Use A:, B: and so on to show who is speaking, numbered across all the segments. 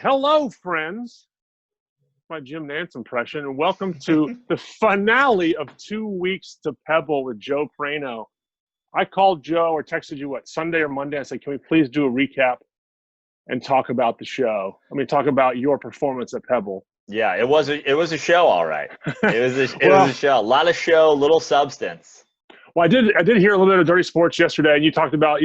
A: Hello, friends. My Jim Nance impression, and welcome to the finale of 2 weeks to Pebble with Joe Prano. I called Joe or texted you, Sunday or Monday? I said, can we please do a recap and talk about the show? Talk about your performance at Pebble.
B: Yeah, it was a show, all right. It was a show. A lot of show, little substance.
A: Well, I did hear a little bit of Dirty Sports yesterday, and you talked about,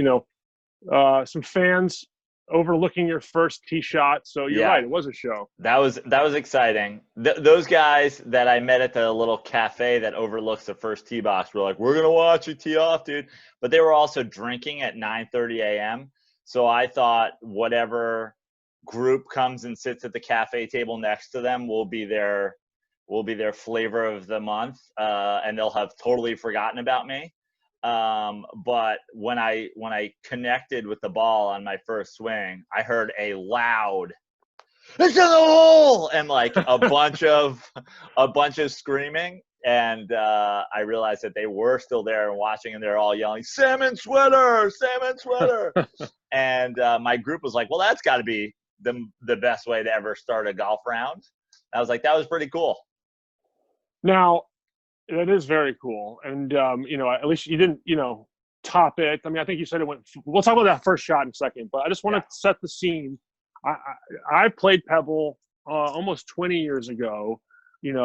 A: some fans overlooking your first tee shot. So you're right, it was a show.
B: That was exciting. Those guys that I met at the little cafe that overlooks the first tee box were like, "We're gonna watch you tee off, dude." But they were also drinking at 9:30 a.m. So I thought whatever group comes and sits at the cafe table next to them will be their flavor of the month, and they'll have totally forgotten about me. But when I connected with the ball on my first swing, I heard a loud "It's in the hole!" and like a bunch of screaming, and I realized that they were still there and watching, and they're all yelling "Salmon sweater, salmon sweater!" And my group was like, "Well, that's got to be the best way to ever start a golf round." I was like, "That was pretty cool."
A: Now, that is very cool. And, at least you didn't, top it. I think you said it went – we'll talk about that first shot in a second. But I just want to set the scene. I played Pebble almost 20 years ago.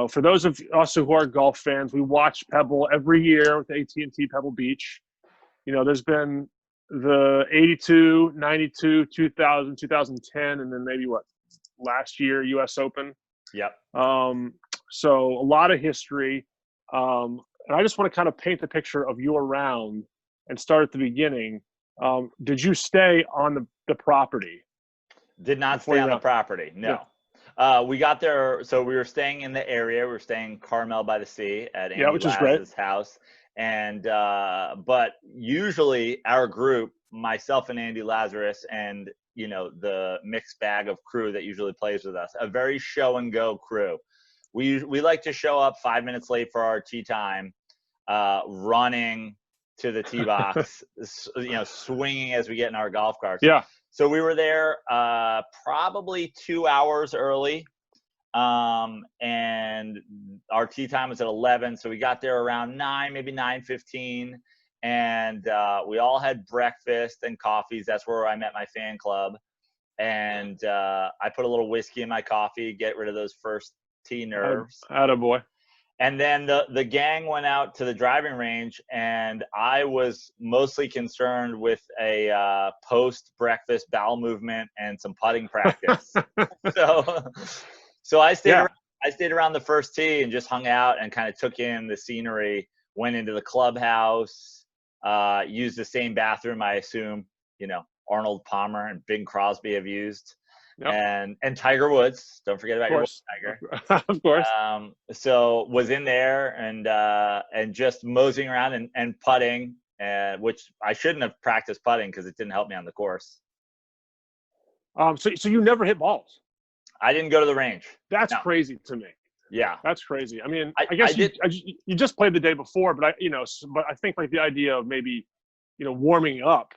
A: For those of us who are golf fans, we watch Pebble every year with AT&T Pebble Beach. There's been the 82, 92, 2000, 2010, and then maybe last year, U.S. Open.
B: Yep.
A: So a lot of history. And I just want to kind of paint the picture of your round and start at the beginning. Did you stay on the property?
B: Did not stay on the property, no. Yeah. We got there, so we were staying in the area. We were staying Carmel by the Sea at Andy Laz's house. And but usually our group, myself and Andy Lazarus and, the mixed bag of crew that usually plays with us, a very show and go crew. We like to show up 5 minutes late for our tee time, running to the tee box, swinging as we get in our golf carts.
A: Yeah.
B: So we were there probably 2 hours early, and our tee time was at 11. So we got there around 9, maybe 9:15, and we all had breakfast and coffees. That's where I met my fan club, and I put a little whiskey in my coffee, get rid of those first tee nerves.
A: Attaboy.
B: And then the gang went out to the driving range, and I was mostly concerned with a post-breakfast bowel movement and some putting practice. So I stayed around the first tee and just hung out and kind of took in the scenery. Went into the clubhouse, used the same bathroom I assume Arnold Palmer and Bing Crosby have used. Yep. And Tiger Woods. Don't forget about your Tiger.
A: Of course.
B: So was in there and just moseying around and putting, which I shouldn't have practiced putting because it didn't help me on the course.
A: So you never hit balls?
B: I didn't go to the range.
A: That's crazy to me.
B: Yeah,
A: that's crazy. I guess you just played the day before, but but I think like the idea of maybe warming up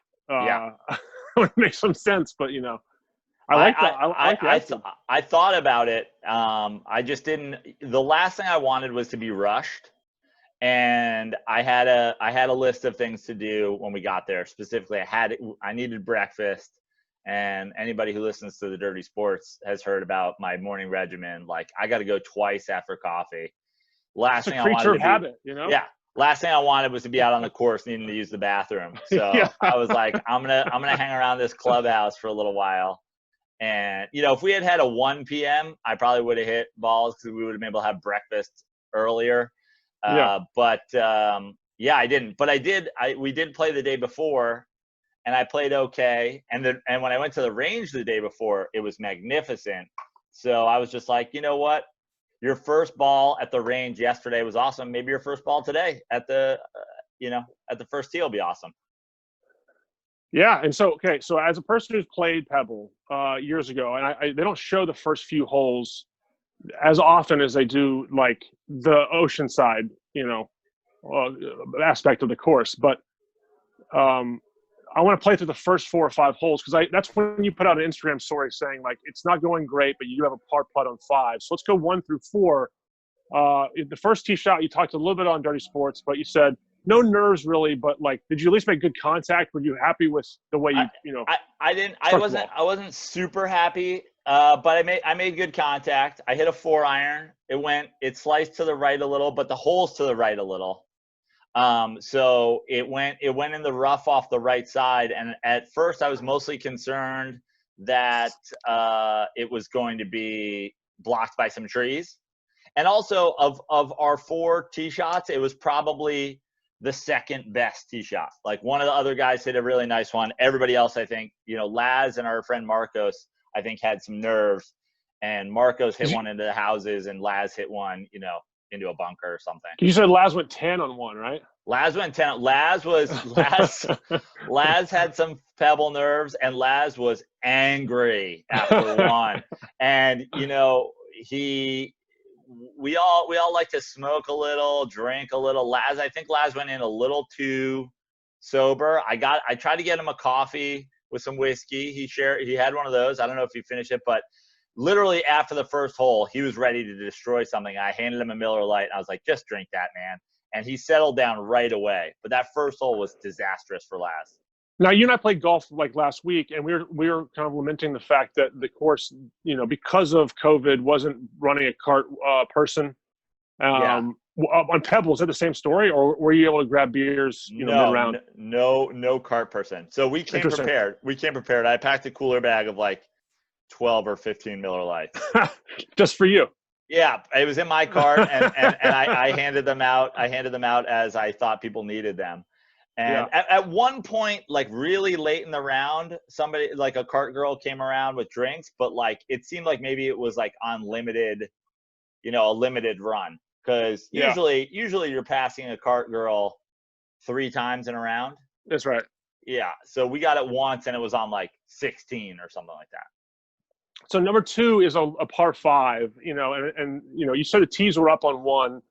A: would make some sense. But I like that.
B: I thought about it. I just didn't. The last thing I wanted was to be rushed, and I had a list of things to do when we got there. Specifically, I needed breakfast, and anybody who listens to the Dirty Sports has heard about my morning regimen. Like I got to go twice after coffee.
A: It's a creature of habit,
B: Yeah. Last thing I wanted was to be out on the course needing to use the bathroom. So I was like, I'm gonna hang around this clubhouse for a little while. And, if we had a 1 p.m., I probably would have hit balls because we would have been able to have breakfast earlier. But I didn't. But we did play the day before, and I played okay. And when I went to the range the day before, it was magnificent. So I was just like, you know what? Your first ball at the range yesterday was awesome. Maybe your first ball today at the first tee will be awesome.
A: Yeah, and so as a person who's played Pebble years ago, and they don't show the first few holes as often as they do like the oceanside, aspect of the course. But I want to play through the first 4 or 5 holes because that's when you put out an Instagram story saying like it's not going great, but you do have a par putt on 5. So let's go 1 through 4. The first tee shot, you talked a little bit on Dirty Sports, but you said no nerves really. But like, did you at least make good contact? Were you happy with the way
B: I didn't. I wasn't super happy. But I made good contact. I hit a 4-iron. It sliced to the right a little, but the hole's to the right a little. So it went in the rough off the right side. And at first I was mostly concerned that it was going to be blocked by some trees. And also of our 4 tee shots, it was probably the second best tee shot. Like one of the other guys hit a really nice one. Everybody else, I think, Laz and our friend Marcos, I think had some nerves, and Marcos hit one into the houses and Laz hit one, into a bunker or something.
A: You said Laz went 10 on one, right?
B: Laz went 10. Laz had some Pebble nerves, and Laz was angry after one. And we all like to smoke a little, drink a little. I think Laz went in a little too sober. I tried to get him a coffee with some whiskey. He had one of those. I don't know if he finished it, but literally after the first hole, he was ready to destroy something. I handed him a Miller Lite, and I was like, just drink that, man. And he settled down right away. But that first hole was disastrous for Laz.
A: Now, you and I played golf like last week, and we were kind of lamenting the fact that the course, because of COVID, wasn't running a cart person. On Pebble, is that the same story, or were you able to grab beers, mid-round?
B: No cart person. So we came prepared. I packed a cooler bag of like 12 or 15 Miller Lights.
A: Just for you.
B: Yeah, it was in my cart, and I handed them out. I handed them out as I thought people needed them. And at one point, like really late in the round, somebody, like a cart girl, came around with drinks, but like it seemed like maybe it was like unlimited, a limited run. Because usually you're passing a cart girl 3 times in a round.
A: That's right.
B: Yeah. So we got it once, and it was on like 16 or something like that.
A: So number 2 is a par 5, and you said the tees were up on 1.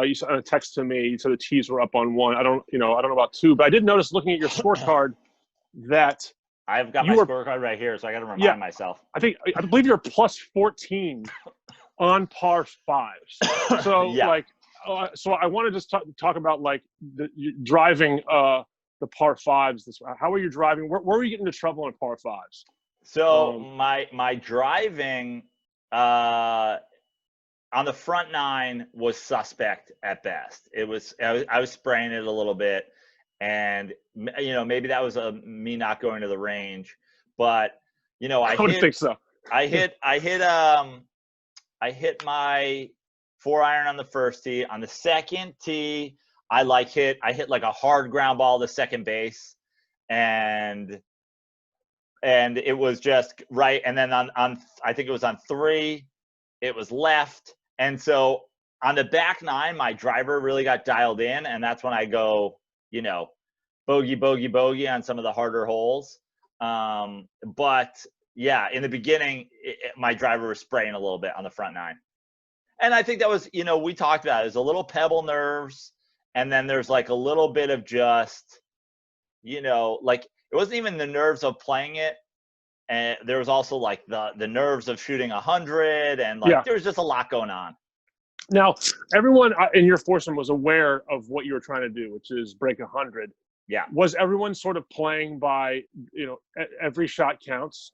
A: You sent a text to me. You said the tees were up on 1. I don't know about 2, but I did notice looking at your scorecard that
B: I've got my scorecard right here, so I got to remind myself.
A: I believe you're plus 14 on par 5s. So so I want to just talk about like driving the par 5s. How are you driving? Where were you getting into trouble on par 5s?
B: So my driving on the front 9 was suspect at best. I was spraying it a little bit, and maybe that was me not going to the range, but I
A: wouldn't think so.
B: I hit my 4-iron on the first tee. On the second tee, I hit like a hard ground ball to second base, and it was just right. And then on I think it was on 3, it was left. And so on the back 9, my driver really got dialed in, and that's when I go, bogey, bogey, bogey on some of the harder holes. But yeah, in the beginning, my driver was spraying a little bit on the front 9. And I think that was, we talked about it. There's a little Pebble nerves, and then there's like a little bit of just, like it wasn't even the nerves of playing it. And there was also like the nerves of shooting 100, and like there was just a lot going on.
A: Now, everyone in your foursome was aware of what you were trying to do, which is break 100.
B: Yeah.
A: Was everyone sort of playing by, every shot counts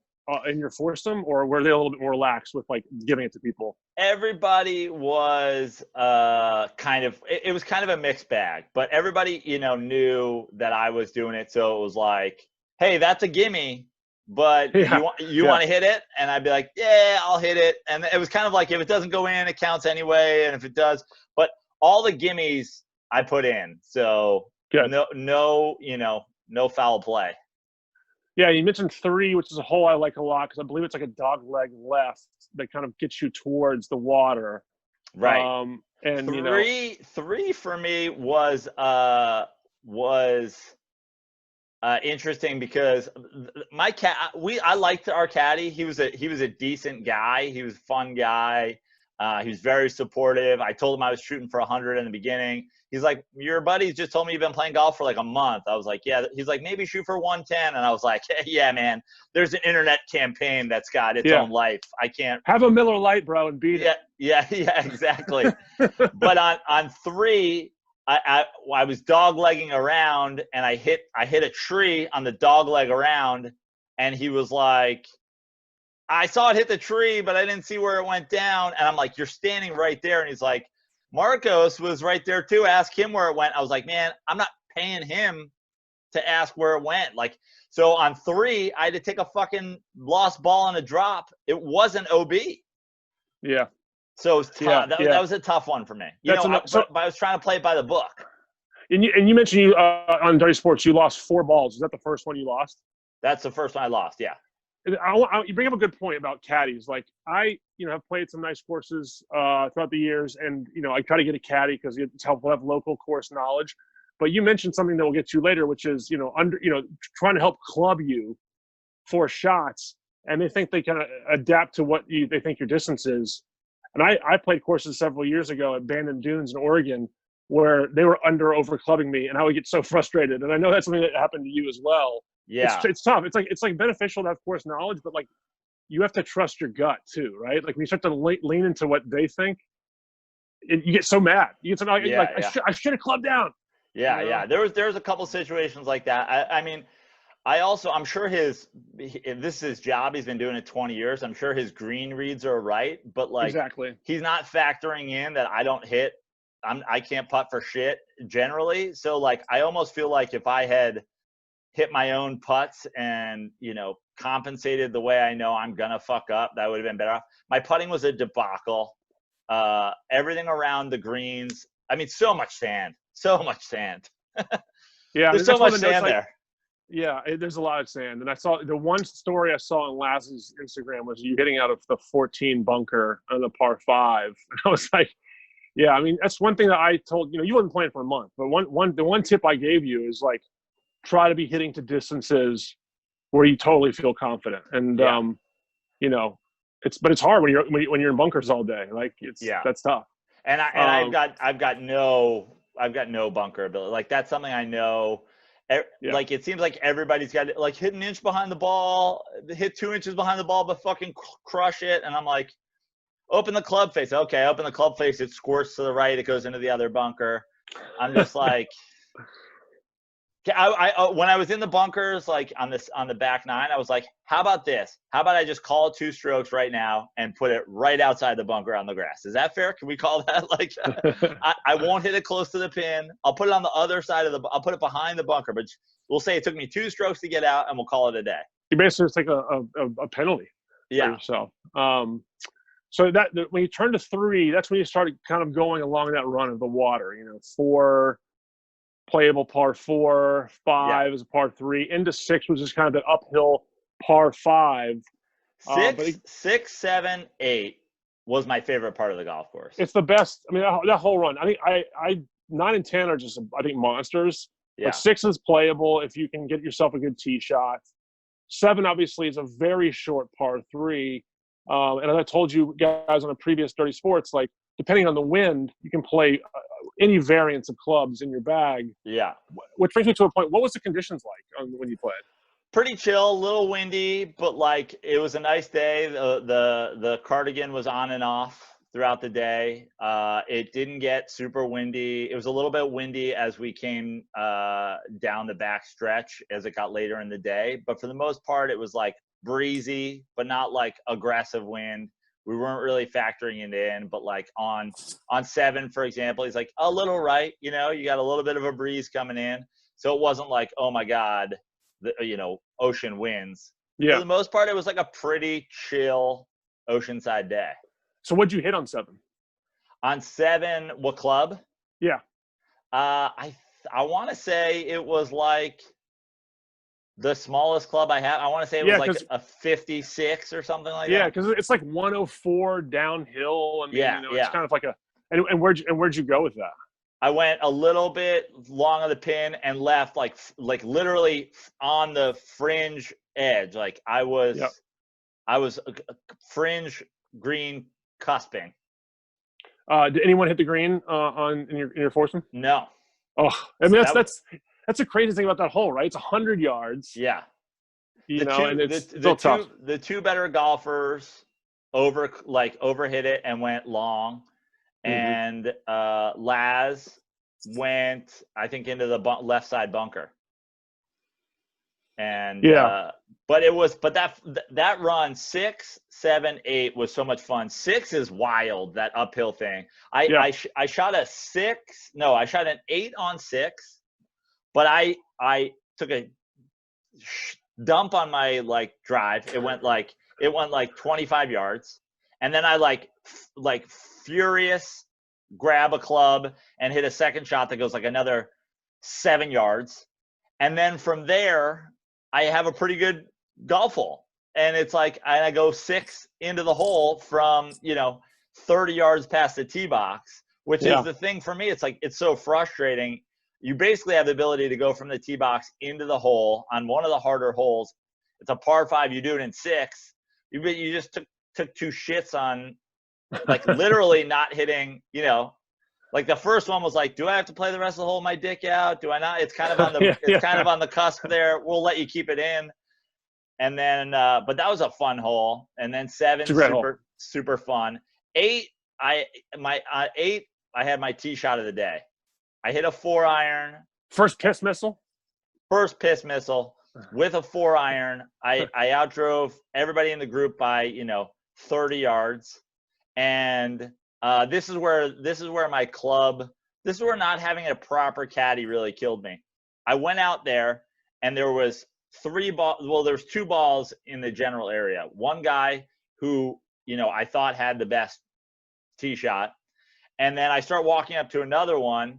A: in your foursome, or were they a little bit more relaxed with like giving it to people?
B: Everybody was it was kind of a mixed bag, but everybody, knew that I was doing it. So it was like, hey, that's a gimme. But you want to hit it? And I'd be like, yeah, I'll hit it. And it was kind of like, if it doesn't go in, it counts anyway. And if it does, but all the gimmies I put in. So no foul play.
A: Yeah, you mentioned 3, which is a hole I like a lot because I believe it's like a dog leg left that kind of gets you towards the water.
B: Right.
A: And
B: three for me was interesting because I liked our caddy. He was a decent guy. He was a fun guy. He was very supportive. I told him I was shooting for 100 in the beginning. He's like, your buddies just told me you've been playing golf for like a month. I was like, yeah. He's like, maybe shoot for 110. And I was like, yeah, man, there's an internet campaign that's got its own life. I can't.
A: Have a Miller Lite, bro, and beat it.
B: Yeah, exactly. But on 3, I was doglegging around, and I hit a tree on the dogleg around, and he was like, I saw it hit the tree, but I didn't see where it went down. And I'm like, you're standing right there. And he's like, Marcos was right there too. Ask him where it went. I was like, man, I'm not paying him to ask where it went. Like, so on 3, I had to take a fucking lost ball on a drop. It wasn't OB.
A: Yeah.
B: So it was tough. That was a tough one for me. But I was trying to play it by the book.
A: And you mentioned on Dirty Sports, you lost 4 balls. Is that the first one you lost?
B: That's the first one I lost, yeah.
A: You bring up a good point about caddies. Like, I have played some nice courses throughout the years, and I try to get a caddy because it's helpful to have local course knowledge. But you mentioned something that we'll get to later, which is trying to help club you for shots, and they think they can adapt to what they think your distance is. And I played courses several years ago at Bandon Dunes in Oregon where they were over clubbing me, and I would get so frustrated. And I know that's something that happened to you as well.
B: Yeah,
A: it's tough. It's like beneficial to have course knowledge, but like you have to trust your gut too, right? Like when you start to lean into what they think, you get so mad. You get so mad. I should have clubbed down.
B: Yeah. There's a couple situations like that. I mean, I'm sure if this is his job, he's been doing it 20 years. I'm sure his green reads are right, but like
A: exactly,
B: he's not factoring in that I don't hit. I can't putt for shit generally. So like I almost feel like if I had hit my own putts and compensated the way I know I'm gonna fuck up, that would have been better off. My putting was a debacle. Everything around the greens. I mean, so much sand.
A: Yeah,
B: there's so much sand there.
A: Yeah, there's a lot of sand. And I saw the one story I saw on Laz's Instagram was you hitting out of the 14 bunker on the par 5. And I was like, yeah, I mean, that's one thing that I told you wasn't playing for a month, but the one tip I gave you is like try to be hitting to distances where you totally feel confident. And it's hard when you're in bunkers all day. Like that's tough.
B: And I've got no bunker ability. Like that's something I know. Like it seems like everybody's got like hit an inch behind the ball, hit 2 inches behind the ball, but fucking crush it. And I'm like, open the club face. Okay, open the club face. It squirts to the right. It goes into the other bunker. I'm just like, I when I was in the bunkers, like on the back 9, I was like, how about this? How about I just call it 2 strokes right now and put it right outside the bunker on the grass? Is that fair? Can we call that? Like, I won't hit it close to the pin. I'll put it on the other side I'll put it behind the bunker, but we'll say it took me 2 strokes to get out, and we'll call it a day.
A: You basically just take a penalty for yourself. So that when you turn to 3, that's when you started kind of going along that run of the water. 4 playable par 4, 5 is a par 3, into 6 was just kind of the uphill par 5.
B: 6, 7, 8 was my favorite part of the golf course.
A: It's the best. I mean, that whole run. I think I 9 and 10 are just monsters. Yeah. But 6 is playable if you can get yourself a good tee shot. 7 obviously is a very short par 3. And as I told you guys on a previous Dirty Sports, like depending on the wind, you can play any variants of clubs in your bag.
B: Yeah.
A: Which brings me to a point. What was the conditions like when you played?
B: Pretty chill, a little windy, but like it was a nice day. The cardigan was on and off throughout the day. It didn't get super windy. It was a little bit windy as we came down the back stretch as it got later in the day. But for the most part, it was like breezy, but not like aggressive wind. We weren't really factoring it in, but like on 7, for example, he's like a little right, you got a little bit of a breeze coming in. So it wasn't like, oh my God, ocean winds.
A: Yeah.
B: For the most part, it was like a pretty chill oceanside day.
A: So what'd you hit on 7?
B: On 7, what club?
A: Yeah.
B: I want to say it was like the smallest club I have. I want to say it was like a 56 or something like that.
A: Yeah, because it's like 104 downhill. I mean, it's kind of like and where'd you go with that?
B: I went a little bit long of the pin and left like literally on the fringe edge. Like I was fringe green cusping.
A: Did anyone hit the green in your foursome?
B: No.
A: Oh, I mean that's
B: That
A: the crazy thing about that hole, right? It's 100 yards.
B: yeah.
A: You know, and it's still tough.
B: The two better golfers overhit it and went long,
A: Mm-hmm.
B: and Laz went, I think, into the left side bunker. And
A: Yeah.
B: but that run 6, 7, 8 was so much fun. 6 is wild, that uphill thing. I shot a 6. No, I shot an 8 on 6, but I took a dump on my drive. It went like 25 yards, and then I like furious grab a club and hit a second shot that goes like another 7 yards, and then from there I have a pretty good golf hole, and it's like I go 6 into the hole from 30 yards past the tee box, which is the thing for me. It's like it's so frustrating. You basically have the ability to go from the tee box into the hole on one of the harder holes. It's a par 5. You do it in 6. You just took 2 shits on, like, literally not hitting. Like the first one was like, do I have to play the rest of the hole with my dick out? Do I not? It's kind of on the kind of on the cusp there. We'll let you keep it in. And then, but that was a fun hole. And then 7, super fun. 8, I had my tee shot of the day. I hit a 4-iron.
A: First piss missile
B: with a 4-iron. I outdrove everybody in the group by 30 yards, and this is where my club. This is where not having a proper caddy really killed me. I went out there, and there was 3 balls. Well, there's 2 balls in the general area. One guy who I thought had the best tee shot, and then I start walking up to another one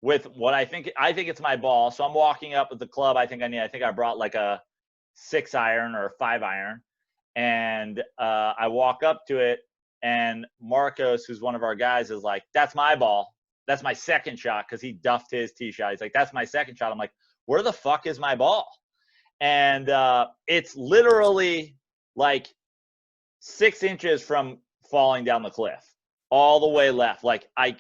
B: with what I think it's my ball. So I'm walking up with the club. I think I brought like a 6-iron or a 5-iron, and I walk up to it, and Marcos, who's one of our guys, is like, "That's my ball. That's my second shot," because he duffed his tee shot. He's like, "That's my second shot." I'm like, "Where the fuck is my ball?" And it's literally like 6 inches from falling down the cliff, all the way left. Like I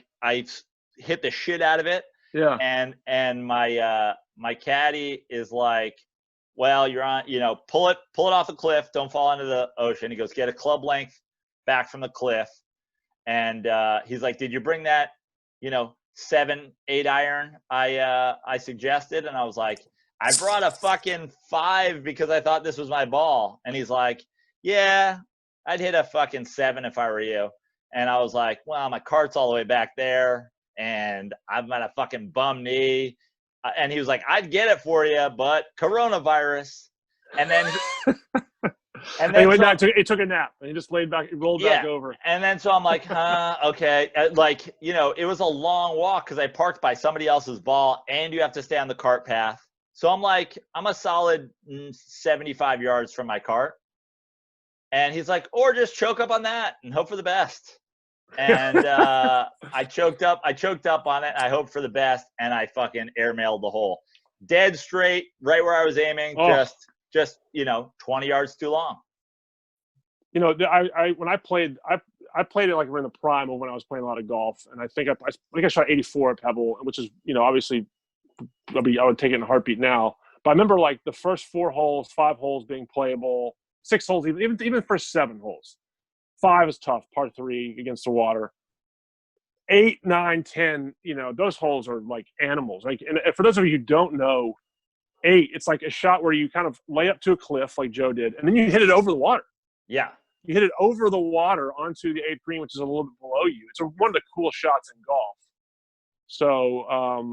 B: hit the shit out of it.
A: Yeah.
B: And my caddy is like, "Well, you're on, pull it off the cliff. Don't fall into the ocean." He goes, "Get a club length back from the cliff." And he's like, "Did you bring that, 7, 8-iron I suggested?" And I was like, "I brought a fucking 5 because I thought this was my ball." And he's like, "Yeah, I'd hit a fucking 7 if I were you." And I was like, "Well, my cart's all the way back there, and I've got a fucking bum knee." And he was like, "I'd get it for you, but coronavirus." And then,
A: he took a nap, and he just laid back, rolled back over.
B: And then so I'm like, okay. It was a long walk because I parked by somebody else's ball, and you have to stay on the cart path. So I'm like, I'm a solid 75 yards from my cart. And he's like, "Or just choke up on that and hope for the best." And I choked up on it. I hoped for the best, and I fucking airmailed the hole, dead straight, right where I was aiming. Just 20 yards too long.
A: When I played it like we're in the prime of when I was playing a lot of golf, and I think I shot 84 at Pebble, which is obviously I would take it in a heartbeat now. But I remember like the first 4 holes, 5 holes being playable, 6 holes, even first 7 holes. 5 is tough, par 3 against the water. 8, 9, 10, those holes are like animals. Like, and for those of you who don't know, 8, it's like a shot where you kind of lay up to a cliff like Joe did, and then you hit it over the water.
B: Yeah.
A: You hit it over the water onto the 8th green, which is a little bit below you. It's one of the cool shots in golf. So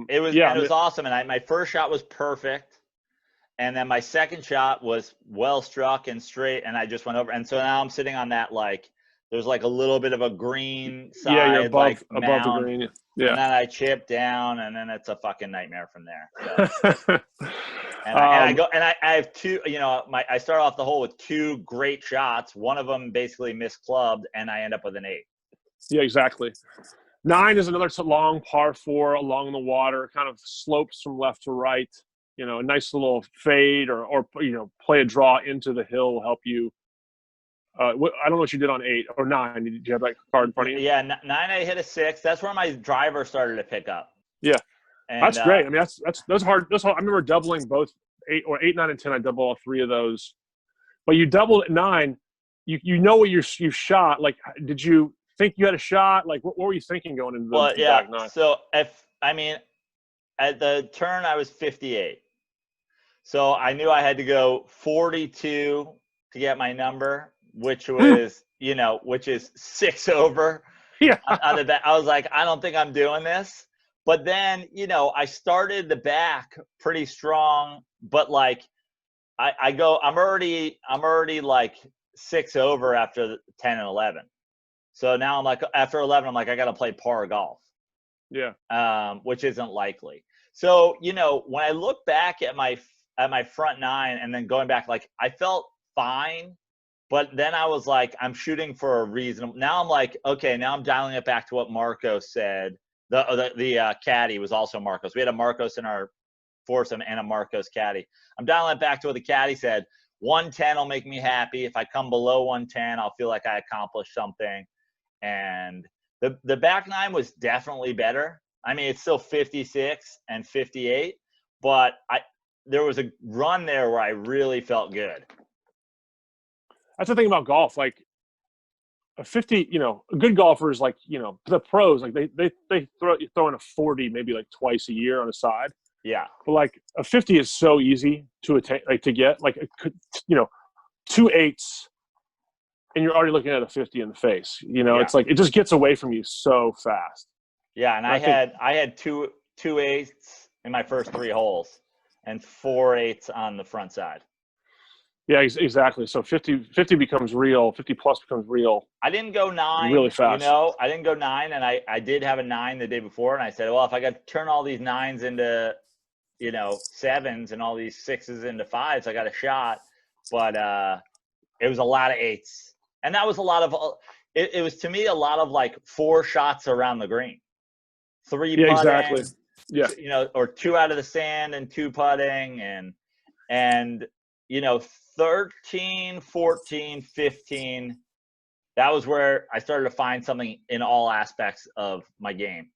B: it was awesome. And my first shot was perfect. And then my second shot was well struck and straight, and I just went over. And so now I'm sitting on that, like, there's like a little bit of a green side,
A: yeah, you're above
B: mound,
A: the green. Yeah.
B: And then I chip down, and then it's a fucking nightmare from there. So. I have 2, I start off the hole with 2 great shots. One of them basically misclubbed, and I end up with an 8.
A: Yeah, exactly. 9 is another long par 4 along the water, kind of slopes from left to right. A nice little fade or play a draw into the hill will help you. I don't know what you did on 8 or 9. Did you have that card in front of you?
B: Yeah, 9 I hit a 6. That's where my driver started to pick up.
A: Yeah,
B: And
A: that's great. I mean, that's hard. That's hard. I remember doubling both 8, 9, and 10. I double all 3 of those. But you doubled at 9. You know what you shot. Like, did you think you had a shot? Like, what were you thinking going into the back 9?
B: So at the turn I was 58. So I knew I had to go 42 to get my number, which was, which is 6 over.
A: Yeah.
B: On the back. I was like, I don't think I'm doing this. But then, I started the back pretty strong, but like I'm already like 6 over after 10 and 11. So now I'm like, after 11, I'm like, I got to play par golf.
A: Yeah.
B: Which isn't likely. So, when I look back at my front 9 and then going back, like I felt fine, but then I was like, I'm shooting for a reason. Now I'm like, okay, now I'm dialing it back to what Marcos said. The caddy was also Marcos. We had a Marcos in our foursome and a Marcos caddy. I'm dialing it back to what the caddy said. 110 will make me happy. If I come below 110, I'll feel like I accomplished something. And the back 9 was definitely better. I mean, it's still 56 and 58, but there was a run there where I really felt good.
A: That's the thing about golf. Like a 50, a good golfer is like, the pros, like they throw in a 40 maybe like twice a year on the side.
B: Yeah.
A: But like a 50 is so easy to attain, like to get, like, 2 8s and you're already looking at a 50 in the face. It's like, it just gets away from you so fast.
B: Yeah. And I had two 8s in my first 3 holes and 4 8s on the front side.
A: Yeah, exactly. So 50 becomes real. 50 plus becomes real.
B: I didn't go 9
A: really fast.
B: I didn't go 9, and I did have a 9 the day before, and I said, well, if I got to turn all these 9s into 7s and all these 6s into 5s, I got a shot. But it was a lot of 8s, and that was a lot of. It was to me a lot of like 4 shots around the green, 3 putting,
A: exactly. Yeah,
B: or 2 out of the sand and 2 putting, and 13, 14, 15, that was where I started to find something in all aspects of my game.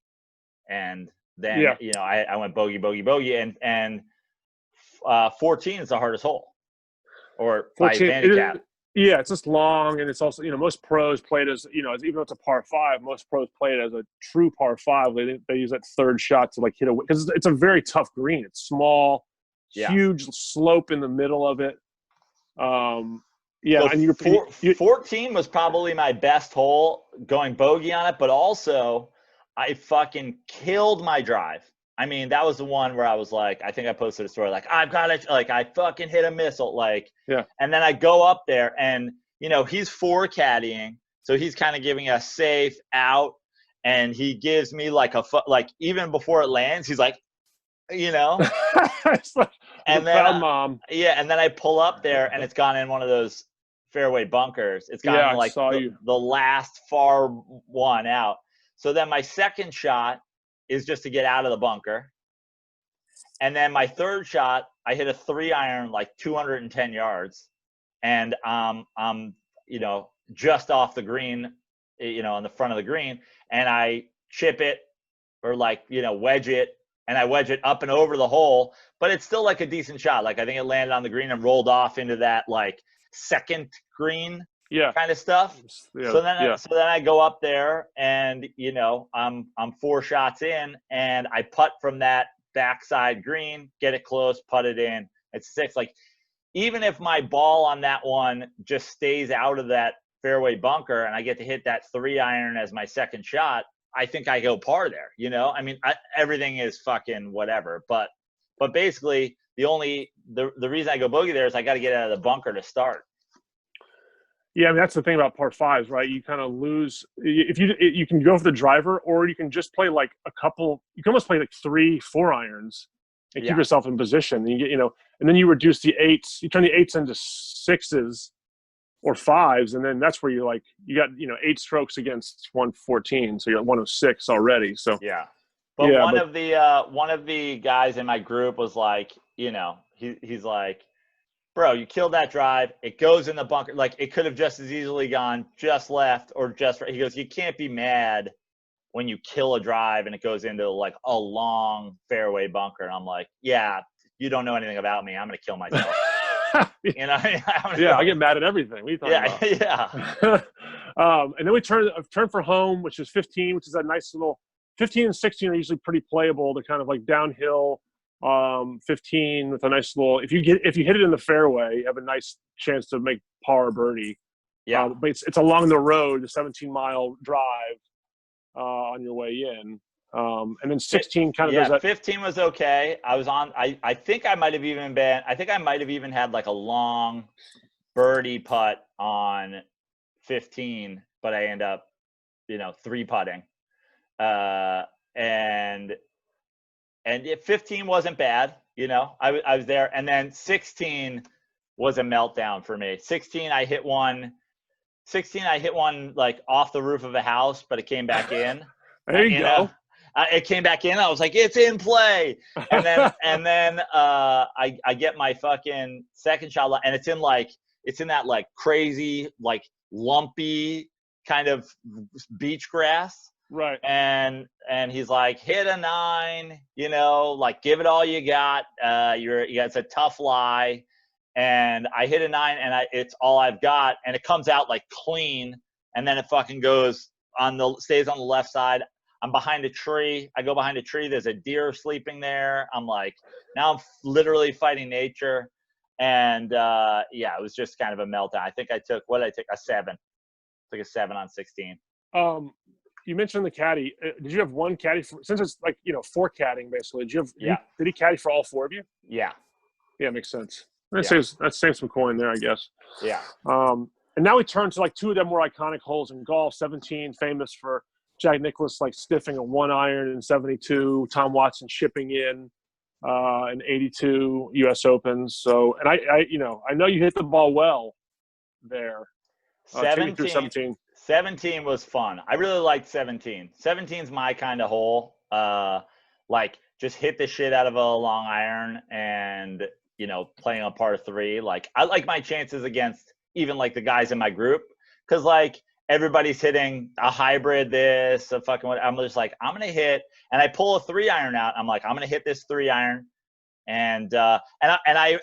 B: And then, I went bogey, bogey, bogey, and 14 is the hardest hole, or
A: 14,
B: by handicap.
A: It's just long, and it's also, most pros play it as, even though it's a par 5, most pros play it as a true par 5. They use that third shot to like hit away, because it's a very tough green. It's small, huge slope in the middle of it. So
B: and 14 was probably my best hole, going bogey on it, but also I fucking killed my drive. I mean, that was the one where I was like, I think I posted a story like, I've got it, like I fucking hit a missile, like, and then I go up there and he's 4 caddying, so he's kind of giving a safe out, and he gives me like like even before it lands, he's like,
A: it's like,
B: and then
A: mom.
B: And then I pull up there, and it's gone in one of those fairway bunkers. It's gone like the last far one out. So then my second shot is just to get out of the bunker, and then my third shot, I hit a 3-iron like 210 yards, and I'm just off the green, on the front of the green, and I chip it, or like wedge it. And I wedge it up and over the hole, but it's still like a decent shot. Like I think it landed on the green and rolled off into that like second green kind of stuff. So then I go up there, and I'm 4 shots in, and I putt from that backside green, get it close, putt it in. It's 6. Like even if my ball on that one just stays out of that fairway bunker, and I get to hit that 3-iron as my second shot, I think I go par there, I mean, everything is fucking whatever, but basically the reason I go bogey there is I got to get out of the bunker to start.
A: Yeah, I mean, that's the thing about par 5s, right? You kind of lose if you can go for the driver, or you can just play like a couple. You can almost play like 3 4-irons and keep yourself in position. And you get, and then you reduce the 8s. You turn the 8s into 6s or 5s, and then that's where you got 8 strokes against 114, so you're at 106 already. So
B: but one of the guys in my group was like, he's like, bro, you killed that drive. It goes in the bunker. Like, it could have just as easily gone just left or just right. He goes, you can't be mad when you kill a drive and it goes into like a long fairway bunker. And I'm like, yeah, you don't know anything about me. I'm going to kill myself. You know,
A: yeah, I get mad at everything. What are you talking
B: yeah.
A: And then we turn for home, which is 15, which is a nice little 15 and 16 are usually pretty playable. They're kind of like downhill. 15 with a nice little. If you hit it in the fairway, you have a nice chance to make par or birdie.
B: Yeah.
A: But it's along the road, the 17-mile drive on your way in. And then 16 kind of does that.
B: 15 was okay. I think I might have even had like a long birdie putt on 15, but I end up, 3-putting. And 15 wasn't bad, I was there. And then 16 was a meltdown for me. 16, I hit one like off the roof of a house, but it came back in.
A: There you go.
B: It came back in. I was like, it's in play. And then I get my fucking second shot, and it's in that like crazy, like lumpy kind of beach grass.
A: Right.
B: And he's like, hit a 9, like give it all you got. It's a tough lie. And I hit a 9 and it's all I've got. And it comes out like clean. And then it fucking stays on the left side. I'm behind a tree. I go behind a tree. There's a deer sleeping there. I'm like, now I'm literally fighting nature. And it was just kind of a meltdown. I think I took a 7. Took a 7 on 16.
A: You mentioned the caddy. Did you have one caddy since it's like 4 caddying basically? Did he caddy for all 4 of you?
B: Yeah.
A: Yeah, makes sense. That saves some coin there, I guess.
B: Yeah.
A: And now we turn to like 2 of them more iconic holes in golf. 17, famous for Jack Nicklaus like stiffing a 1-iron in 72, Tom Watson shipping in 82 U.S. Opens. So, and I know you hit the ball well there.
B: 17 was fun. I really liked 17. 17's my kind of hole. Like just hit the shit out of a long iron and, playing a par 3. Like I like my chances against even like the guys in my group. Cause like everybody's hitting a hybrid, a fucking what. I'm just like, I'm going to hit, and I pull a 3-iron out. I'm like, I'm going to hit this 3-iron. And I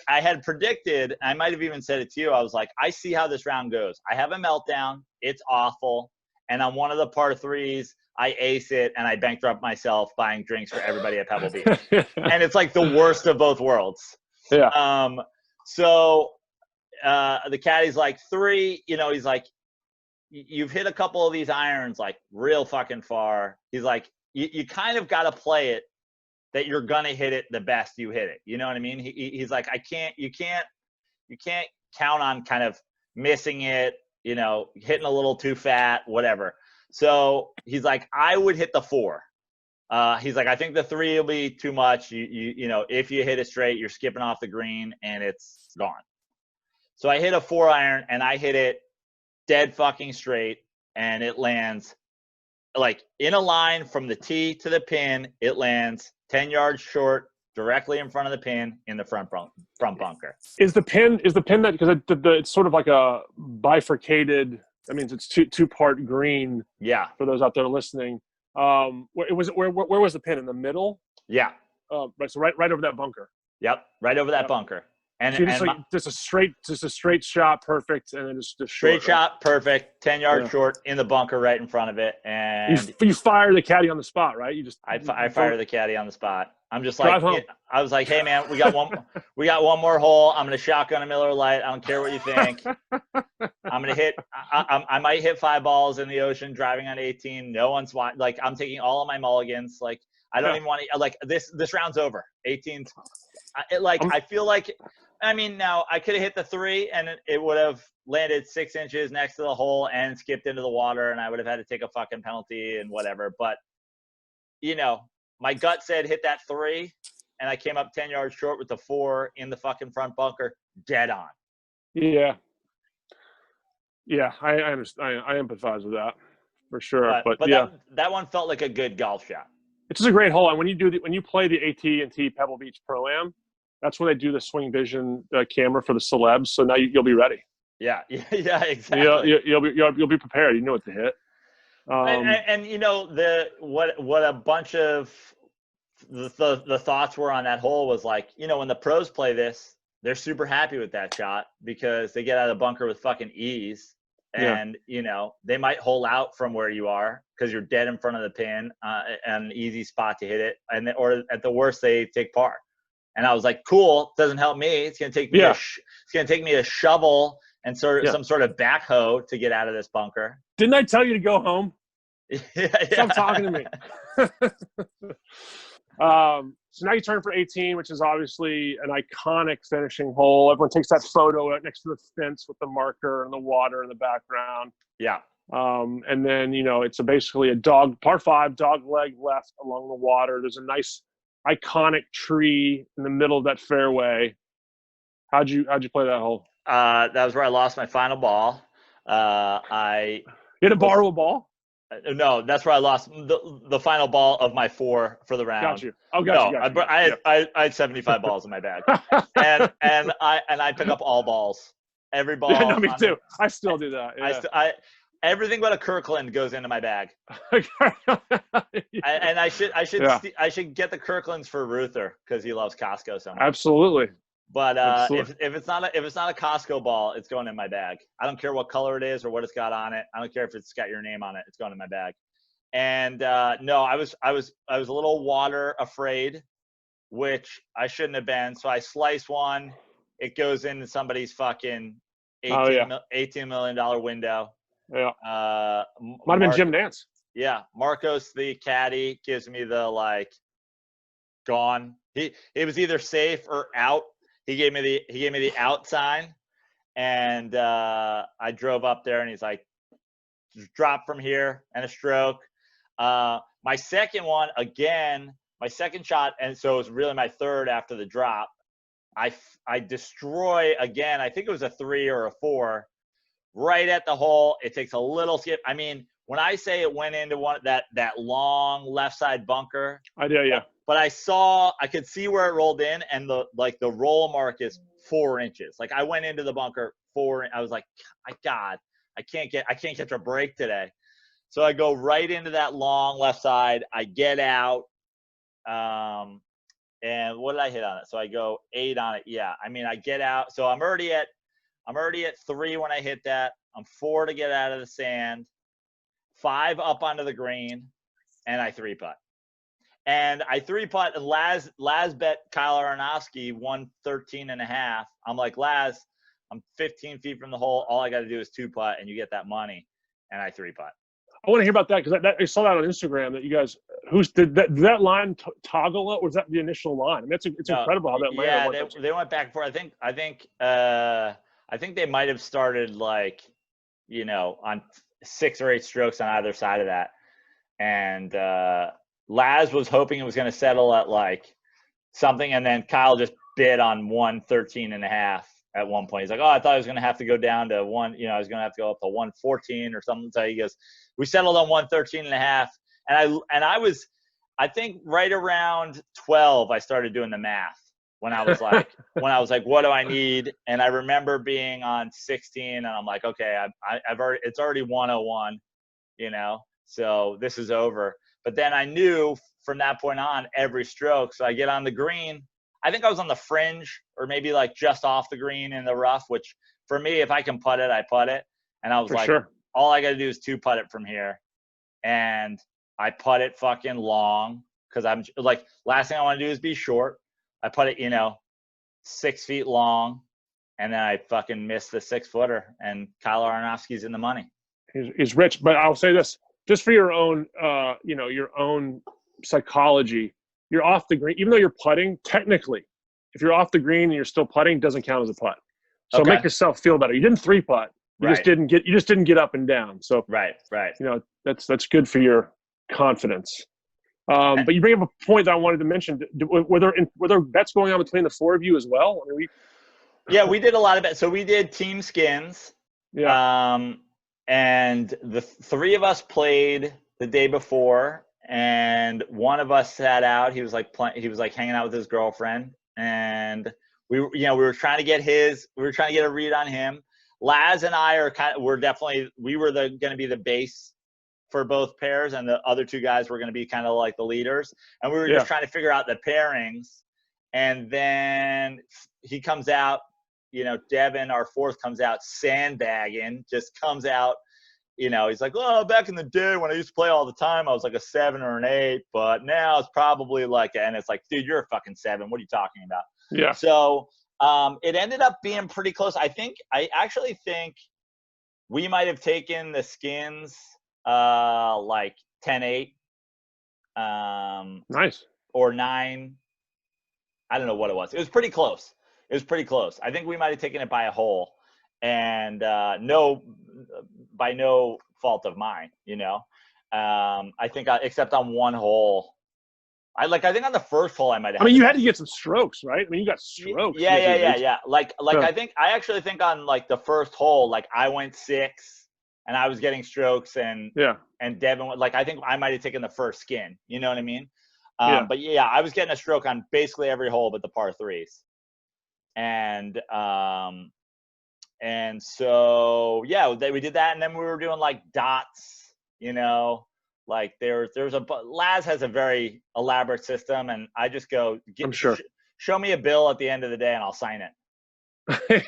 B: had predicted, I might have even said it to you. I was like, I see how this round goes. I have a meltdown. It's awful. And on one of the par 3s, I ace it and I bankrupt myself buying drinks for everybody at Pebble Beach. And it's like the worst of both worlds.
A: Yeah.
B: So the caddy's like, 3, he's like, you've hit a couple of these irons like real fucking far. He's like, you kind of got to play it that you're gonna hit it the best you hit it. You know what I mean? He's like, you can't count on kind of missing it, hitting a little too fat, whatever. So he's like, I would hit the 4. He's like, I think the 3 will be too much. If you hit it straight, you're skipping off the green and it's gone. So I hit a 4-iron and I hit it dead fucking straight, and it lands like in a line from the tee to the pin. It lands 10 yards short, directly in front of the pin in the front bunker. Is the pin
A: that, because it's sort of like a bifurcated, that means it's two-part green.
B: Yeah.
A: For those out there listening. Where was the pin? In the middle?
B: Yeah.
A: Right. So right over that bunker.
B: Yep. Right over that bunker. And,
A: so just a straight shot, perfect, and then just
B: straight shot, perfect, 10 yards short in the bunker, right in front of it, and
A: you fire the caddy on the spot, right?
B: I fire the caddy on the spot. I'm just like, I was like, hey man, we got one more hole. I'm gonna shotgun a Miller Lite. I don't care what you think. I'm gonna hit. I might hit 5 balls in the ocean driving on 18. No one's watching. Like I'm taking all of my mulligans. Like I don't even want to. Like this round's over. 18's. I feel like. I mean, now I could have hit the 3 and it would have landed 6 inches next to the hole and skipped into the water, and I would have had to take a fucking penalty and whatever. But, my gut said hit that 3, and I came up 10 yards short with the 4 in the fucking front bunker, dead on.
A: Yeah. Yeah, I understand. I empathize with that for sure. But yeah,
B: that one felt like a good golf shot.
A: It's just a great hole. And when you play the AT&T Pebble Beach Pro-Am, That's where they do the swing vision camera for the celebs. So now you'll be ready.
B: Yeah, yeah, exactly.
A: You'll be prepared. You know what to hit.
B: And you know what a bunch of the thoughts were on that hole was like, you know, when the pros play this, they're super happy with that shot because they get out of the bunker with fucking ease. And, you know, they might hole out from where you are because you're dead in front of the pin and an easy spot to hit it. Or at the worst, they take par. And I was like, cool, doesn't help me. It's going to take me it's going to take me a shovel and some sort of backhoe to get out of this bunker.
A: Didn't I tell you to go home?
B: Yeah.
A: Stop talking to me. So now you turn for 18, which is obviously an iconic finishing hole. Everyone takes that photo next to the fence with the marker and the water in the background.
B: Yeah.
A: And then, you know, it's basically a par 5, dog leg left along the water. There's a nice iconic tree in the middle of that fairway. How'd you play that hole?
B: That was where I lost my final ball.
A: You had to borrow a ball?
B: No, that's where I lost the final ball of my 4 for the round.
A: Got you. Oh, got you.
B: I had 75 balls in my bag, and I pick up all balls, every ball.
A: Yeah, no, me too. I still do that. Yeah.
B: Everything but a Kirkland goes into my bag. And I should get the Kirklands for Ruther because he loves Costco so much.
A: Absolutely.
B: But if it's not a Costco ball, it's going in my bag. I don't care what color it is or what it's got on it. I don't care if it's got your name on it. It's going in my bag. And no, I was a little water afraid, which I shouldn't have been. So I slice one. It goes into somebody's fucking $18 million window.
A: Yeah. Might have been Jim Nance.
B: Yeah. Marcos, the caddy, gives me the gone. It was either safe or out. He gave me the out sign, and I drove up there, and he's like, drop from here and a stroke. My second one, again, my second shot, and so it was really my third after the drop. I destroy again. I think it was a 3 or a 4, right at the hole. It takes a little skip. I mean, when I say it went into that long left side bunker,
A: I do, yeah.
B: But I could see where it rolled in, and the roll mark is 4 inches. Like I went into the bunker 4. I was like, my God, I can't catch a break today. So I go right into that long left side. I get out, and what did I hit on it? So I go 8 on it. Yeah, I mean I get out. So I'm already at 3 when I hit that. I'm 4 to get out of the sand, 5 up onto the green, and I 3-putt. And I 3-putt, and Laz bet Kyle Aronofsky 113.5. I'm like, Laz, I'm 15 feet from the hole. All I got to do is 2-putt, and you get that money. And I 3-putt.
A: I want to hear about that because I saw that on Instagram that you guys did that line toggle up, or was that the initial line? I mean, it's incredible how that line.
B: Yeah, they went back and forth. I think they might have started on 6 or 8 strokes on either side of that, and Laz was hoping it was going to settle at something, and then Kyle just bid on 113.5 at one point. He's like, oh, I thought I was going to have to go down to I was going to have to go up to 114 or something. So he goes, we settled on 113.5, and I think right around 12 I started doing the math when I was like what do I need? And I remember being on 16, and I'm like, okay, it's already 101, so this is over. But then I knew from that point on every stroke. So I get on the green. I think I was on the fringe or maybe just off the green in the rough, which for me, if I can putt it, I putt it. And I was all I got to do is 2-putt it from here. And I putt it fucking long because I'm last thing I want to do is be short. I putt it, 6 feet long. And then I fucking missed the 6-footer, and Kyle Aronofsky's in the money.
A: He's rich, but I'll say this. Just for your own, your own psychology, you're off the green. Even though you're putting, technically, if you're off the green and you're still putting, it doesn't count as a putt. So make yourself feel better. You didn't 3-putt. You just didn't get up and down. So
B: right.
A: That's good for your confidence. But you bring up a point that I wanted to mention. Were there bets going on between the 4 of you as well? I mean,
B: we did a lot of bets. So we did team skins. Yeah. And the 3 of us played the day before, and one of us sat out. He was hanging out with his girlfriend, and we were trying to get a read on him. Laz and I were going to be the base for both pairs, and the other two guys were going to be kind of like the leaders, and we were just trying to figure out the pairings. And then he comes out, Devin, our fourth, comes out sandbagging, just comes out. He's like, oh, back in the day when I used to play all the time, I was like a 7 or an 8, but now it's probably like, and it's like, dude, you're a fucking 7. What are you talking about?
A: Yeah.
B: So it ended up being pretty close. I actually think we might have taken the skins like 10-8.
A: Nice.
B: Or 9. I don't know what it was. It was pretty close. I think we might have taken it by a hole, and by no fault of mine, I think except on one hole. I think on the first hole I might have.
A: I mean, you had to get some strokes, right? I mean, you got strokes.
B: Yeah. I actually think on like the first hole, like I went 6 and I was getting strokes, and Devin went, like, I think I might have taken the first skin. You know what I mean? But yeah, I was getting a stroke on basically every hole but the par 3s. And so we did that, and then we were doing like dots, like there's Laz has a very elaborate system, and I just go,
A: I'm sure.
B: Show me a bill at the end of the day and I'll sign
A: it.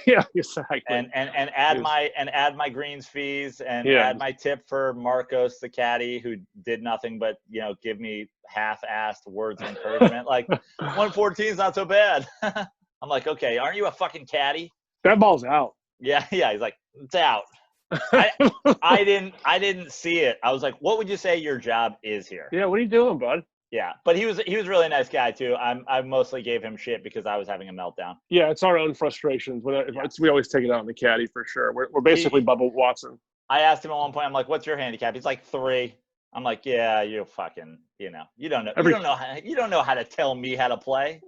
A: Yeah, exactly.
B: And add my greens fees and add my tip for Marcos, the caddy, who did nothing but give me half-assed words of encouragement, like 114 is not so bad. I'm like, okay, aren't you a fucking caddy?
A: That ball's out.
B: Yeah. He's like, it's out. I didn't see it. I was like, what would you say your job is here?
A: Yeah, what are you doing, bud?
B: Yeah, but he was a really nice guy too. I mostly gave him shit because I was having a meltdown.
A: Yeah, it's our own frustrations. We always take it out on the caddy for sure. We're basically Bubba Watson.
B: I asked him at one point, I'm like, what's your handicap? He's like 3. I'm like, yeah, you fucking, you don't know. You don't know how to tell me how to play.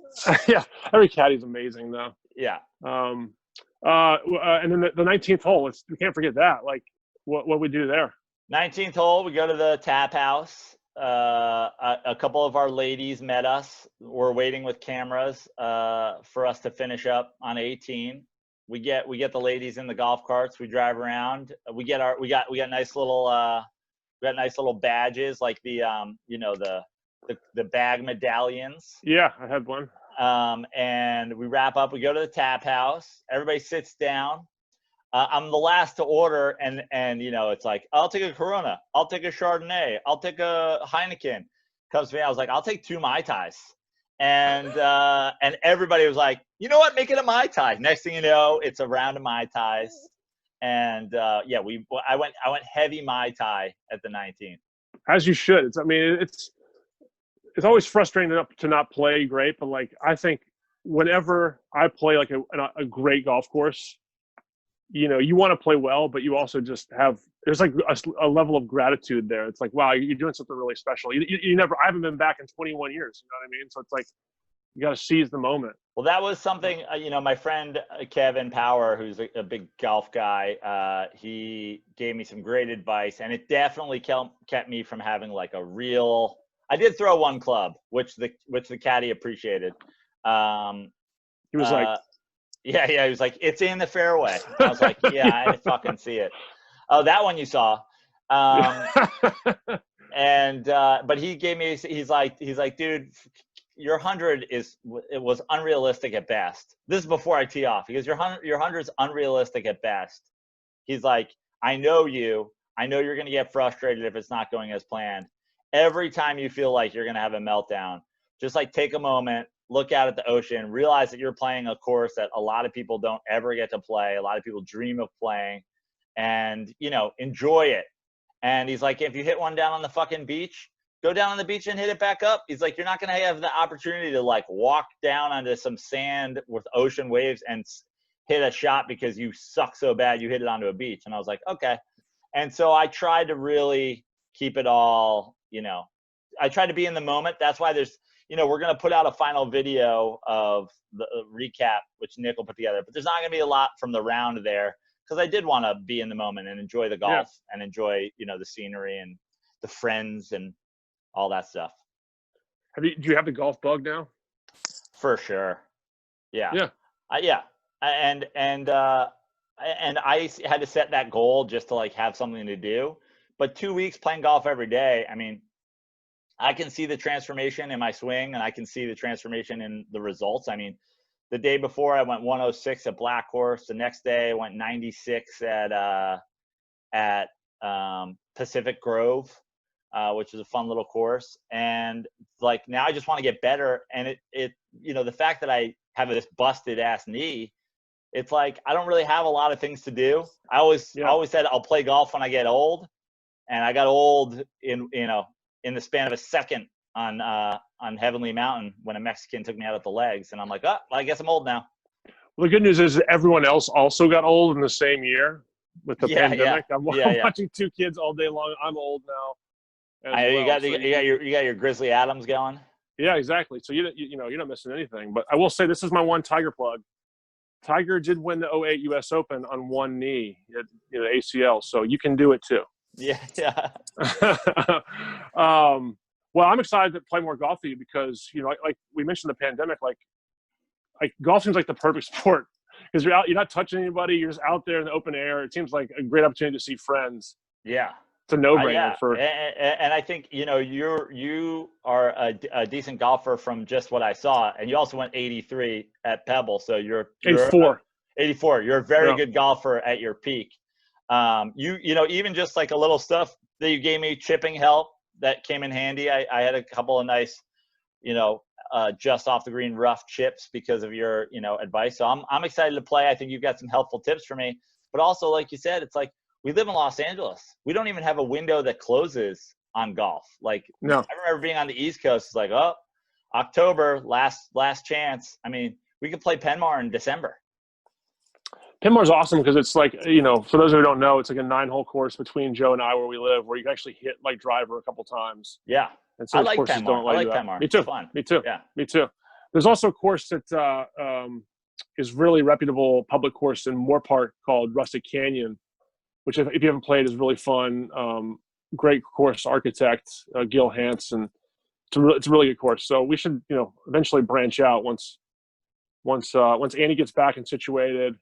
A: Yeah, every caddy's amazing though.
B: Yeah.
A: And then the 19th hole, we can't forget that. Like, what we do there?
B: 19th hole, we go to the tap house. A couple of our ladies met us. We're waiting with cameras for us to finish up on 18. We get the ladies in the golf carts. We drive around. We got nice little badges, like the bag medallions.
A: Yeah, I had one.
B: And we wrap up. We go to the tap house. Everybody sits down. I'm the last to order, and it's like, I'll take a Corona, I'll take a Chardonnay, I'll take a Heineken. Comes to me, I was like, I'll take 2 Mai Tais, and everybody was like, you know what, make it a Mai Tai. Next thing you know, it's a round of Mai Tais, and I went heavy Mai Tai at the 19th.
A: As you should. It's always frustrating to not play great, but like I think whenever I play like a great golf course, you want to play well, but you also just there's like a level of gratitude there. It's like, wow, you're doing something really special. I haven't been back in 21 years. You know what I mean? So it's like, you got to seize the moment.
B: Well, that was something, my friend Kevin Power, who's a big golf guy, he gave me some great advice, and it definitely kept me from having like a real, I did throw one club, which the caddy appreciated.
A: He was like,
B: yeah, he was like, it's in the fairway. I was like, yeah, I didn't fucking see it. Oh, that one you saw. But he gave me, he's like, dude, your 100 was unrealistic at best. This is before I tee off. He goes, your 100 is unrealistic at best. He's like, I know you're going to get frustrated if it's not going as planned. Every time you feel like you're going to have a meltdown, just like take a moment, look out at the ocean, realize that you're playing a course that a lot of people don't ever get to play. A lot of people dream of playing, and, enjoy it. And he's like, if you hit one down on the fucking beach, go down on the beach and hit it back up. He's like, you're not going to have the opportunity to like walk down onto some sand with ocean waves and hit a shot because you suck so bad you hit it onto a beach. And I was like, okay. And so I tried to really keep it all, I tried to be in the moment. That's why there's, we're going to put out a final video of the recap, which Nick will put together. But there's not going to be a lot from the round there because I did want to be in the moment and enjoy the golf and enjoy, the scenery and the friends and all that stuff.
A: Do you have the golf bug now?
B: For sure. Yeah.
A: Yeah.
B: Yeah. And I had to set that goal just to like have something to do. But 2 weeks playing golf every day, I mean, I can see the transformation in my swing and I can see the transformation in the results. I mean, the day before I went 106 at Black Horse. The next day I went 96 at Pacific Grove, which is a fun little course. And like now I just want to get better. And the fact that I have this busted ass knee, it's like I don't really have a lot of things to do. I always said I'll play golf when I get old, and I got old in the span of a second on Heavenly Mountain when a Mexican took me out at the legs, and I'm like, oh, I guess I'm old now.
A: Well, the good news is everyone else also got old in the same year with the pandemic. I'm watching 2 kids all day long. I'm old now.
B: You got your Grizzly Adams going.
A: Yeah, exactly. So you're not missing anything. But I will say this is my one Tiger plug. Tiger did win the 2008 U.S. Open on one knee, ACL. So you can do it too.
B: Yeah.
A: Well, I'm excited to play more golf with you because like we mentioned the pandemic, like golf seems like the perfect sport because you're not touching anybody, you're just out there in the open air. It seems like a great opportunity to see friends.
B: Yeah.
A: It's a no-brainer
B: and I think you are a decent golfer from just what I saw, and you also went 83 at Pebble, so you're
A: 84.
B: 84. You're a very good golfer at your peak. Even just like a little stuff that you gave me, chipping help that came in handy. I had a couple of nice, just off the green rough chips because of your advice. So I'm excited to play. I think you've got some helpful tips for me, but also like you said, it's like, we live in Los Angeles. We don't even have a window that closes on golf. Like,
A: no.
B: I remember being on the East Coast. It's like, oh, October, last chance. I mean, we could play Penmar in December.
A: Penmar's awesome because it's like, for those who don't know, it's like a 9-hole course between Joe and I where we live, where you can actually hit like driver a couple times.
B: Yeah.
A: And so
B: I like Penmar. I like Penmar.
A: Me too.
B: It's fun.
A: Me too.
B: Yeah.
A: Me too. There's also a course that is really reputable public course in Moorpark called Rustic Canyon, which if you haven't played is really fun. Great course architect, Gil Hansen. It's a really good course. So we should, eventually branch out once Andy gets back and situated.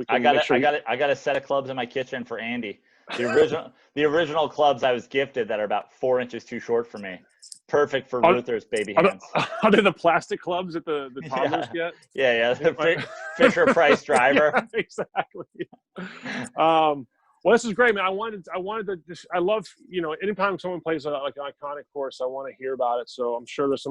B: I got a set of clubs in my kitchen for Andy. The original clubs I was gifted that are about 4 inches too short for me. Perfect for Ruther's baby hands.
A: Are they the plastic clubs that the toddlers get?
B: Yeah. The Fisher Price driver.
A: Yeah, exactly. Well, this is great, man. I wanted to. I love anytime someone plays like an iconic course, I want to hear about it. So I'm sure there's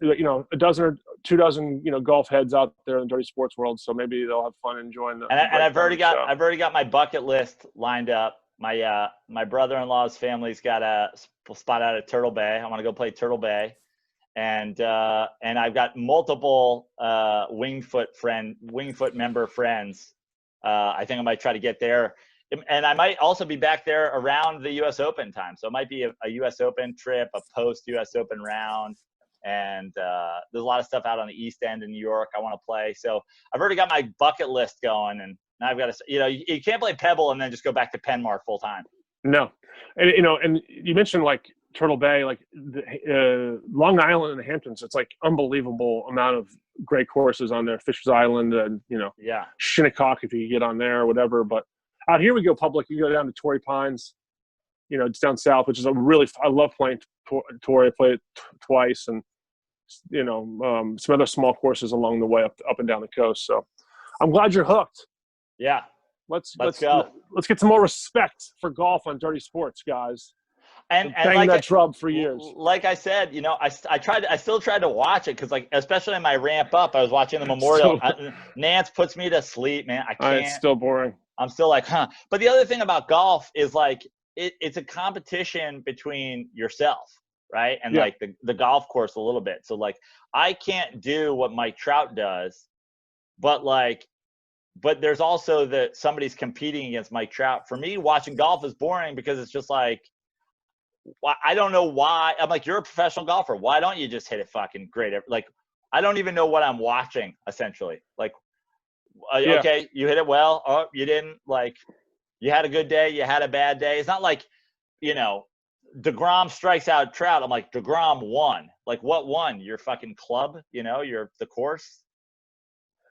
A: a dozen or 2 dozen golf heads out there in the dirty sports world. So maybe they'll have fun enjoying the.
B: And I've already got my bucket list lined up. My brother-in-law's family's got a spot out at Turtle Bay. I want to go play Turtle Bay, and I've got multiple Wingfoot member friends. I think I might try to get there. And I might also be back there around the U.S. Open time. So it might be a U.S. Open trip, a post-U.S. Open round. And there's a lot of stuff out on the East End in New York I want to play. So I've already got my bucket list going. And now I've got to, you can't play Pebble and then just go back to Penmar full time.
A: No. And, and you mentioned like Turtle Bay, like Long Island and the Hamptons. It's like unbelievable amount of great courses on there. Fisher's Island and, Shinnecock if you get on there or whatever. But out here we go public. You go down to Torrey Pines, it's down south, which is I love playing Torrey. I played it twice, and some other small courses along the way up and down the coast. So I'm glad you're hooked.
B: Yeah,
A: let's
B: go.
A: Let's get some more respect for golf on Dirty Sports, guys.
B: And
A: bang that drum for years.
B: Like I said, I still tried to watch it because, like, especially in my ramp up, I was watching the Memorial. Nance puts me to sleep, man. I can't.
A: It's still boring.
B: I'm still like, huh. But the other thing about golf is like it's a competition between yourself, right? And like the golf course a little bit. So like I can't do what Mike Trout does, but there's also that somebody's competing against Mike Trout. For me, watching golf is boring because it's just like, I don't know why. I'm like, you're a professional golfer. Why don't you just hit it fucking great? Like, I don't even know what I'm watching, essentially. Like, okay, you hit it well. Oh, you didn't. Like, you had a good day. You had a bad day. It's not like, DeGrom strikes out Trout. I'm like, DeGrom won. Like, what won? Your fucking club? The course?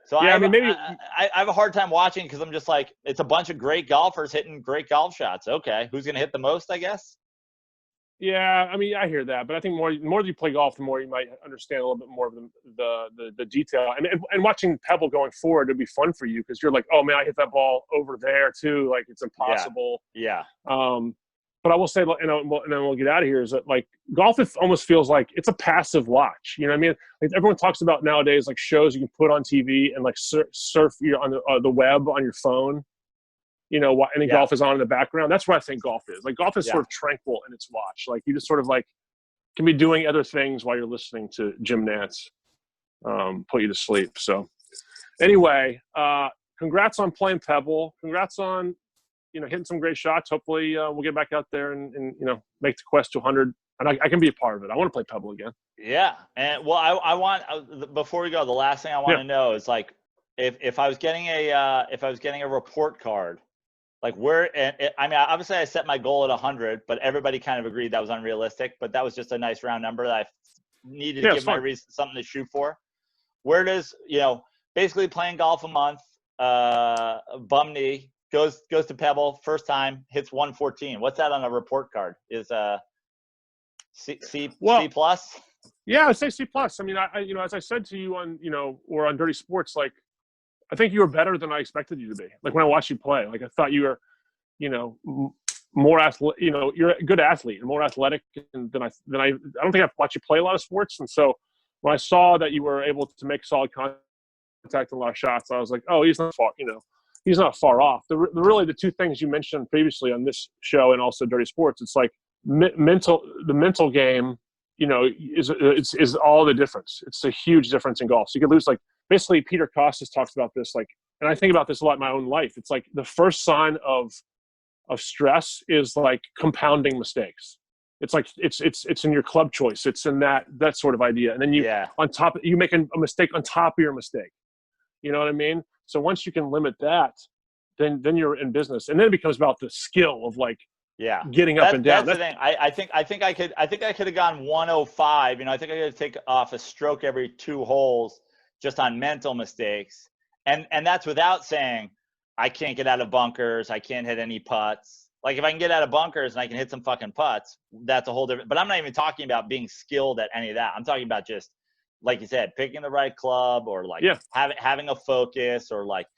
B: So
A: Yeah, I mean, maybe
B: I have a hard time watching because I'm just like, it's a bunch of great golfers hitting great golf shots. Okay, who's gonna hit the most? I guess.
A: yeah, I mean, I hear that, but I think the more you play golf, the more you might understand a little bit more of the detail. And watching Pebble going forward, it'd be fun for you because you're like, oh man, I hit that ball over there too. Like it's impossible.
B: Yeah.
A: But I will say, and then we'll get out of here. Is that like golf? It almost feels like it's a passive watch. You know what I mean? Like everyone talks about nowadays, like shows you can put on TV and like surf on the web on your phone. You know, and then golf is on in the background. That's what I think golf is. Like golf is sort of tranquil in its watch. Like you just sort of like can be doing other things while you're listening to Jim Nantz put you to sleep. So anyway, congrats on playing Pebble. Congrats on, hitting some great shots. Hopefully we'll get back out there and make the quest to 100. And I can be a part of it. I want to play Pebble again.
B: Yeah. And well, I want, before we go, the last thing I want to know is like, if I was getting a report card, like I mean, obviously I set my goal at 100, but everybody kind of agreed that was unrealistic, but that was just a nice round number that I needed to give my reason something to shoot for. Where does, basically playing golf a month, bum knee, goes to Pebble, first time, hits 114. What's that on a report card? Is C plus?
A: Yeah, I'd say C plus. I mean, I as I said to you on, or on Dirty Sports, like, I think you were better than I expected you to be. Like when I watched you play, like I thought you were, more athletic. You're a good athlete and more athletic than I don't think I've watched you play a lot of sports. And so when I saw that you were able to make solid contact and a lot of shots, I was like, oh, he's not far. He's not far off. Really, the two things you mentioned previously on this show and also Dirty Sports, it's like the mental game. Is all the difference. It's a huge difference in golf. So you could lose like. Basically, Peter Kostis talks about this, like, and I think about this a lot in my own life. It's like the first sign of stress is like compounding mistakes. It's like it's in your club choice. It's in that sort of idea, and then you make a mistake on top of your mistake. You know what I mean? So once you can limit that, then you're in business, and then it becomes about the skill of like getting up and down.
B: That's the thing. I think I could have gone 105. I think I could take off a stroke every 2 holes. Just on mental mistakes. And that's without saying I can't get out of bunkers. I can't hit any putts. Like if I can get out of bunkers and I can hit some fucking putts, that's a whole different, but I'm not even talking about being skilled at any of that. I'm talking about just, like you said, picking the right club or like having a focus or like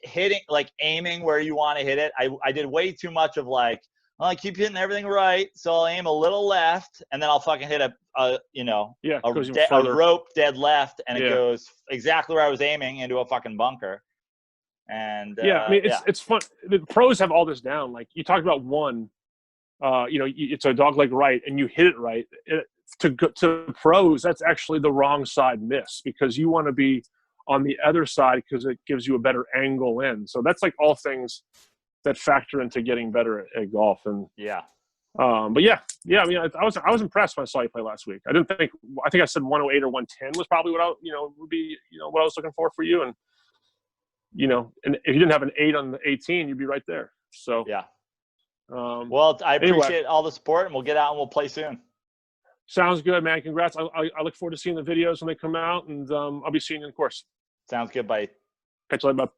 B: hitting, like aiming where you want to hit it. I did way too much of like, well, I keep hitting everything right, so I'll aim a little left, and then I'll fucking hit a rope dead left, and it goes exactly where I was aiming into a fucking bunker. And
A: I mean, it's fun. The pros have all this down. Like you talked about one, it's a dogleg right, and you hit it right. To pros, that's actually the wrong side miss because you want to be on the other side because it gives you a better angle in. So that's like all things that factor into getting better at golf. And but I mean, I was impressed when I saw you play last week. I think I said 108 or 110 was probably what I would be what I was looking for you. And and if you didn't have an 8 on the 18, you'd be right there. So
B: well, I appreciate all the support, and we'll get out and we'll play soon.
A: Sounds good, man. Congrats. I look forward to seeing the videos when they come out, and I'll be seeing you in the course.
B: Sounds good. Bye.
A: Catch you later, bud.